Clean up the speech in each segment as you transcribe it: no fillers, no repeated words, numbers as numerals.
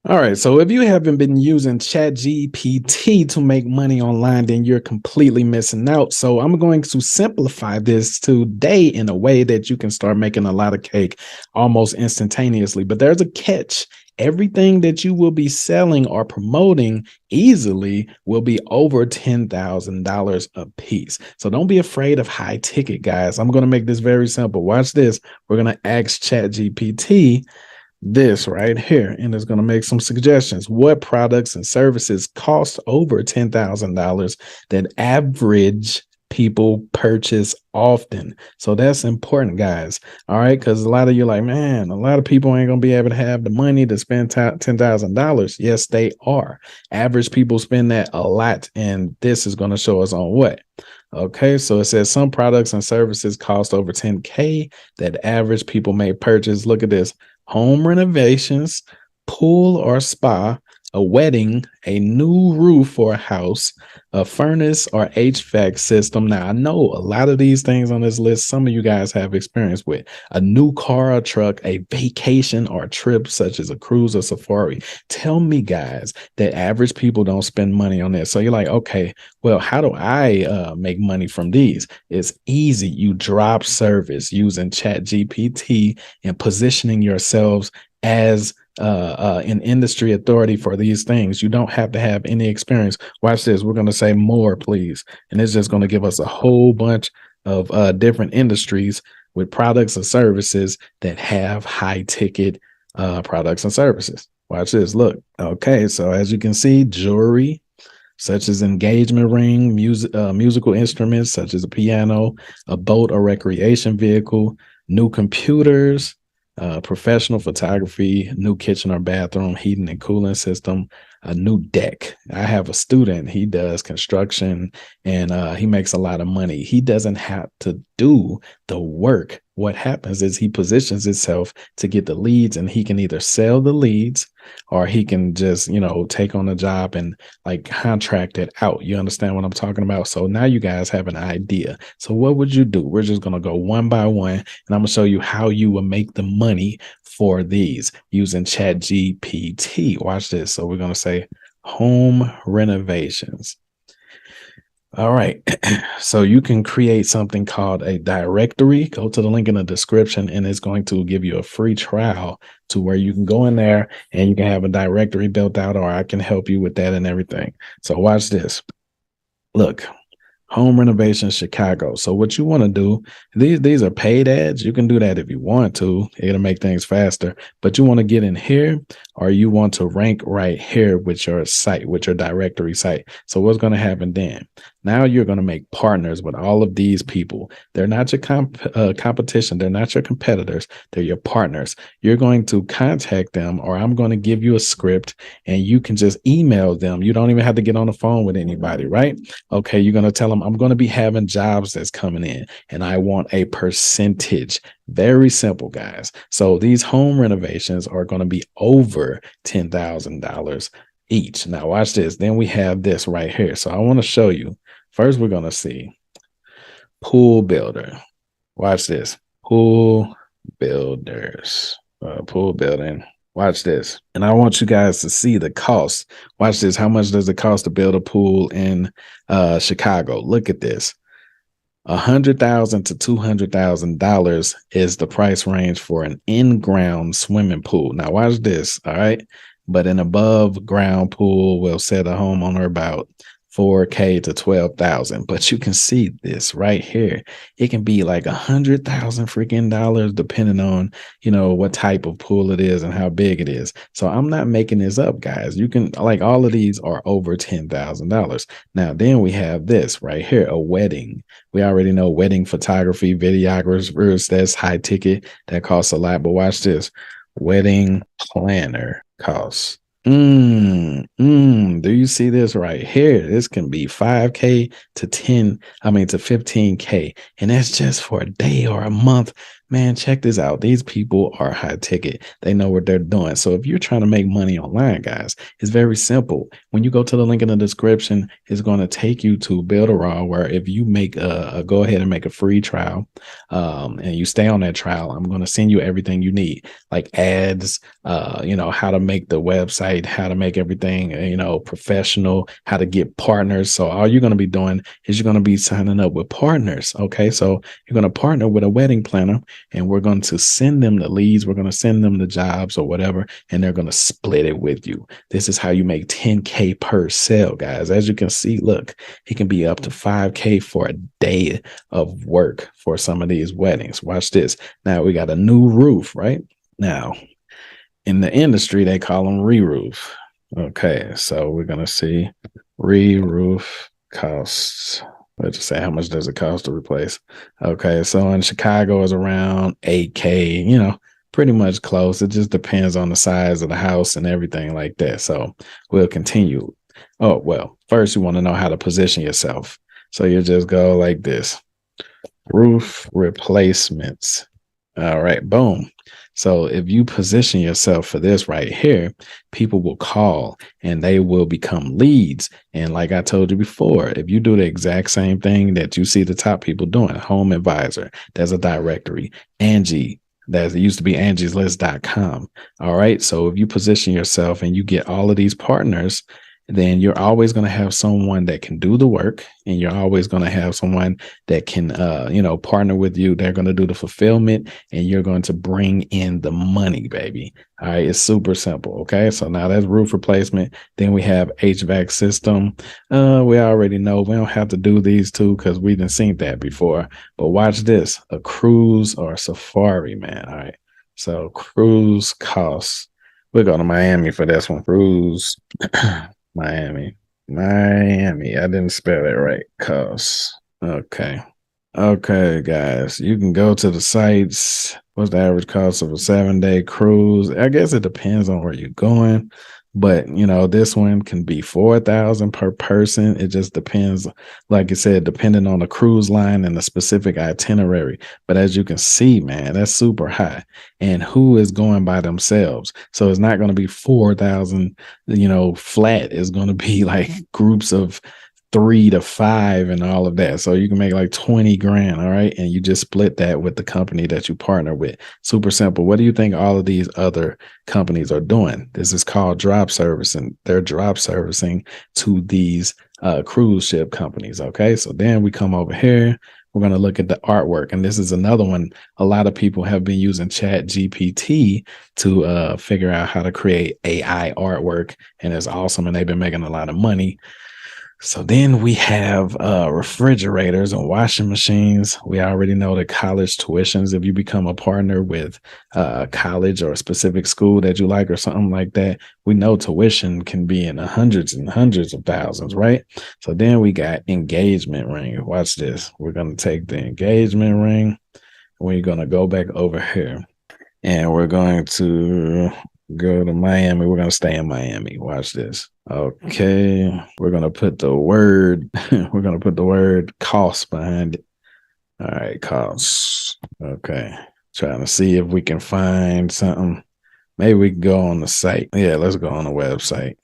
All right. So if you haven't been using ChatGPT to make money online, then you're completely missing out. So I'm going to simplify this today in a way that you can start making a lot of cake almost instantaneously. But there's a catch. Everything that you will be selling or promoting easily will be over $10,000 a piece. So don't be afraid of high ticket, guys. I'm going to make this very simple. Watch this. We're going to ask ChatGPT this right here, and it's going to make some suggestions. What products and services cost over $10,000 that average people purchase often? So that's important, guys. All right, because a lot of you are like, man, a lot of people ain't going to be able to have the money to spend $10,000. Yes, they are. Average people spend that a lot, and this is going to show us on what. Okay, so it says some products and services cost over 10K that average people may purchase. Look at this: home renovations, pool or spa, a wedding, a new roof for a house, a furnace or HVAC system. Now, I know a lot of these things on this list, some of you guys have experience with: a new car or truck, a vacation or a trip, such as a cruise or safari. Tell me, guys, that average people don't spend money on this. So you're like, okay, well, how do I make money from these? It's easy. You drop service using ChatGPT and positioning yourselves as an industry authority for these things. You don't have to have any experience. Watch this. We're going to say more, please. And it's just going to give us a whole bunch of different industries with products and services that have high ticket products and services. Watch this. Look. Okay. So as you can see, jewelry, such as engagement ring, musical instruments such as a piano, a boat or recreation vehicle, new computers, professional photography, new kitchen or bathroom, heating and cooling system, a new deck. I have a student, he does construction, and he makes a lot of money. He doesn't have to do the work. What happens is he positions himself to get the leads, and he can either sell the leads or he can just, take on a job and like contract it out. You understand what I'm talking about? So now you guys have an idea. So what would you do? We're just going to go one by one, and I'm going to show you how you will make the money for these using ChatGPT. Watch this. So we're going to say home renovations. All right. So you can create something called a directory. Go to the link in the description, and it's going to give you a free trial to where you can go in there and you can have a directory built out, or I can help you with that and everything. So watch this. Look. Home renovation Chicago. So what you want to do, these are paid ads. You can do that if you want to. It'll make things faster. But you want to get in here, or you want to rank right here with your site, with your directory site. So what's going to happen then? Now you're going to make partners with all of these people. They're not your competition. They're not your competitors. They're your partners. You're going to contact them, or I'm going to give you a script and you can just email them. You don't even have to get on the phone with anybody, right? Okay, you're going to tell them, I'm going to be having jobs that's coming in and I want a percentage. Very simple, guys. So these home renovations are going to be over $10,000 each. Now watch this. Then we have this right here. So I want to show you. First, we're going to see pool builder. Watch this. Pool builders. Pool building. Watch this. And I want you guys to see the cost. Watch this. How much does it cost to build a pool in Chicago? Look at this. $100,000 to $200,000 is the price range for an in-ground swimming pool. Now watch this. All right. But an above ground pool will set a homeowner about $4K to $12,000. But you can see this right here. It can be like $100,000 freaking dollars, depending on, what type of pool it is and how big it is. So I'm not making this up, guys. You can, like, all of these are over $10,000. Now, then we have this right here, a wedding. We already know wedding photography, videographers, that's high ticket. That costs a lot. But watch this. Wedding planner costs. Do you see this right here? This can be 5K to 15K. And that's just for a day or a month Man, check this out. These people are high ticket. They know what they're doing. So if you're trying to make money online, guys, it's very simple. When you go to the link in the description, it's going to take you to Build a Raw, where if you make go ahead and make a free trial, and you stay on that trial, I'm going to send you everything you need, like ads, how to make the website, how to make everything, professional, how to get partners. So all you're going to be doing is you're going to be signing up with partners. Okay. So you're going to partner with a wedding planner, and we're going to send them the leads. We're going to send them the jobs or whatever, and they're going to split it with you. This is how you make 10K per sale, guys. As you can see, look, it can be up to 5K for a day of work for some of these weddings. Watch this. Now we got a new roof, right? Now, in the industry, they call them re-roof. Okay, so we're going to see re-roof costs. Let's just say, how much does it cost to replace? Okay, so in Chicago is around 8K, pretty much close. It just depends on the size of the house and everything like that. So we'll continue. Oh, well, first you want to know how to position yourself. So you just go like this. Roof replacements. All right, boom. So if you position yourself for this right here, people will call and they will become leads. And like I told you before, if you do the exact same thing that you see the top people doing, Home Advisor, there's a directory, Angie, that used to be angieslist.com. All right. So if you position yourself and you get all of these partners, then you're always going to have someone that can do the work, and you're always going to have someone that can, partner with you. They're going to do the fulfillment, and you're going to bring in the money, baby. All right. It's super simple. Okay. So now that's roof replacement. Then we have HVAC system. We already know we don't have to do these two because we didn't seen that before, but watch this, a cruise or a safari, man. All right. So cruise costs. We're going to Miami for this one. Cruise. Miami. I didn't spell it right. Costs. Okay. Okay, guys. You can go to the sites. What's the average cost of a 7-day cruise? I guess it depends on where you're going. But, this one can be $4,000 per person. It just depends, like I said, depending on the cruise line and the specific itinerary. But as you can see, man, that's super high. And who is going by themselves? So it's not going to be 4,000, flat. It's going to be like groups of 3 to 5 and all of that. So you can make like 20 grand. All right. And you just split that with the company that you partner with. Super simple. What do you think all of these other companies are doing? This is called drop servicing. They're drop servicing to these cruise ship companies. Okay. So then we come over here. We're going to look at the artwork. And this is another one. A lot of people have been using ChatGPT to figure out how to create AI artwork. And it's awesome. And they've been making a lot of money. So then we have refrigerators and washing machines. We already know the college tuitions. If you become a partner with college or a specific school that you like or something like that, we know tuition can be in the hundreds and hundreds of thousands, right? So then we got engagement ring. Watch this. We're going to take the engagement ring. We're going to go back over here, and we're going to go to Miami. We're going to stay in Miami. Watch this. Okay. We're going to put the word, cost behind it. All right. Costs. Okay. Trying to see if we can find something. Maybe we can go on the site. Yeah. Let's go on the website.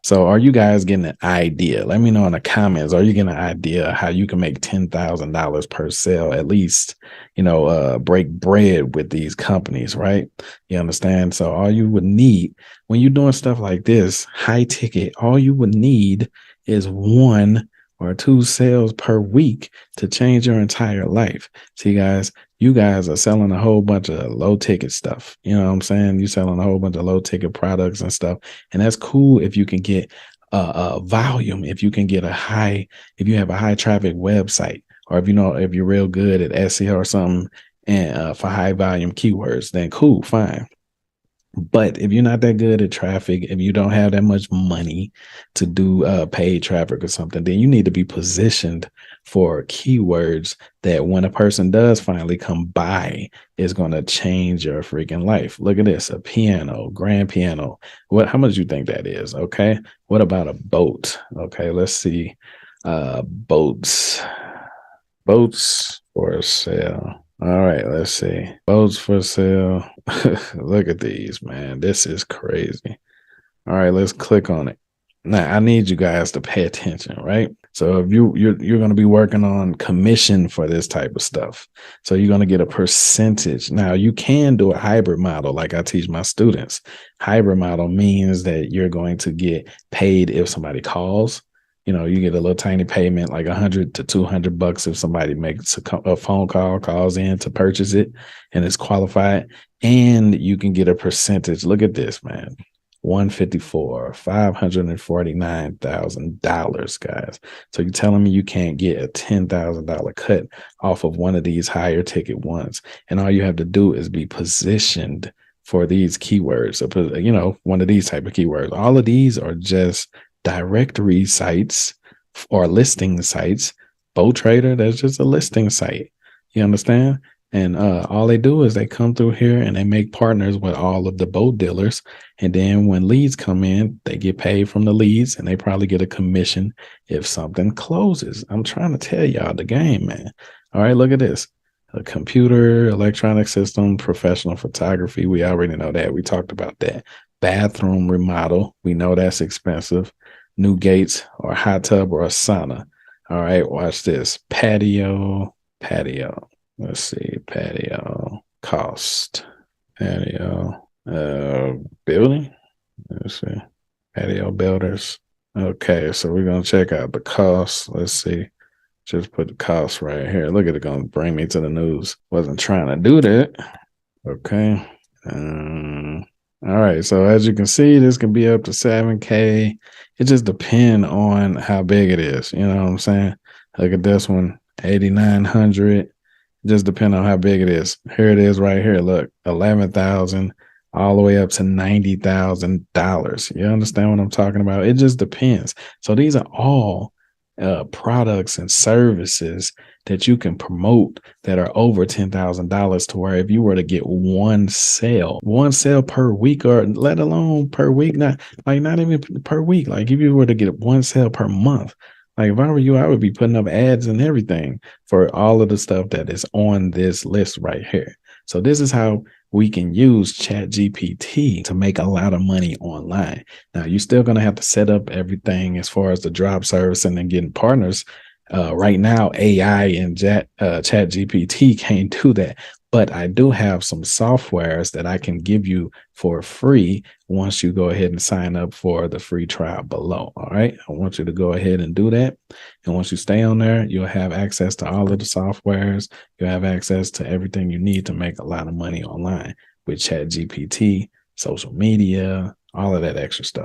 So are you guys getting an idea? Let me know in the comments. Are you getting an idea how you can make $10,000 per sale, at least, break bread with these companies, right? You understand? So all you would need when you're doing stuff like this, high ticket, all you would need is 1 or 2 sales per week to change your entire life. See, guys, you guys are selling a whole bunch of low ticket stuff. You know what I'm saying? You're selling a whole bunch of low ticket products and stuff. And that's cool if you can get volume, if you can get if you have a high traffic website, or if you're real good at SEO or something, and for high volume keywords, then cool, fine. But if you're not that good at traffic, if you don't have that much money to do paid traffic or something, then you need to be positioned for keywords that when a person does finally come by, is going to change your freaking life. Look at this, a piano, grand piano. How much do you think that is? Okay. What about a boat? Okay. Let's see. Boats for sale. All right, let's see. Boats for sale. Look at these, man. This is crazy. All right, let's click on it. Now, I need you guys to pay attention, right? So if you're going to be working on commission for this type of stuff. So you're going to get a percentage. Now, you can do a hybrid model like I teach my students. Hybrid model means that you're going to get paid if somebody calls. You know, you get a little tiny payment, like 100 to 200 bucks if somebody makes a phone call, calls in to purchase it and is qualified. And you can get a percentage. Look at this, man. 154, $549,000, guys. So you're telling me you can't get a $10,000 cut off of one of these higher ticket ones. And all you have to do is be positioned for these keywords, you know, one of these type of keywords. All of these are just directory sites or listing sites. Boat Trader, that's just a listing site. You understand? And all they do is they come through here and they make partners with all of the boat dealers. And then when leads come in, they get paid from the leads and they probably get a commission if something closes. I'm trying to tell y'all the game, man. All right, look at this. A computer, electronic system, professional photography. We already know that. We talked about that. Bathroom remodel. We know that's expensive. New gates or hot tub or a sauna. All right, watch this. Patio. Let's see, patio cost, patio building. Let's see, patio builders. Okay, so we're gonna check out the cost. Let's see, just put the cost right here. Look at it, gonna bring me to the news. Wasn't trying to do that. Okay. All right, so as you can see, this can be up to 7K. It just depends on how big it is. You know what I'm saying? Look at this one, 8,900. Just depend on how big it is. Here it is right here. Look, 11,000 all the way up to $90,000. You understand what I'm talking about? It just depends. So these are all products and services that you can promote that are over $10,000 to where if you were to get one sale per week, or let alone per week, not even per week, like if you were to get one sale per month, like if I were you, I would be putting up ads and everything for all of the stuff that is on this list right here. So this is how we can use ChatGPT to make a lot of money online. Now, you're still going to have to set up everything as far as the drop service and then getting partners. Right now, AI and ChatGPT can't do that. But I do have some softwares that I can give you for free once you go ahead and sign up for the free trial below. All right. I want you to go ahead and do that. And once you stay on there, you'll have access to all of the softwares. You'll have access to everything you need to make a lot of money online with ChatGPT, social media, all of that extra stuff.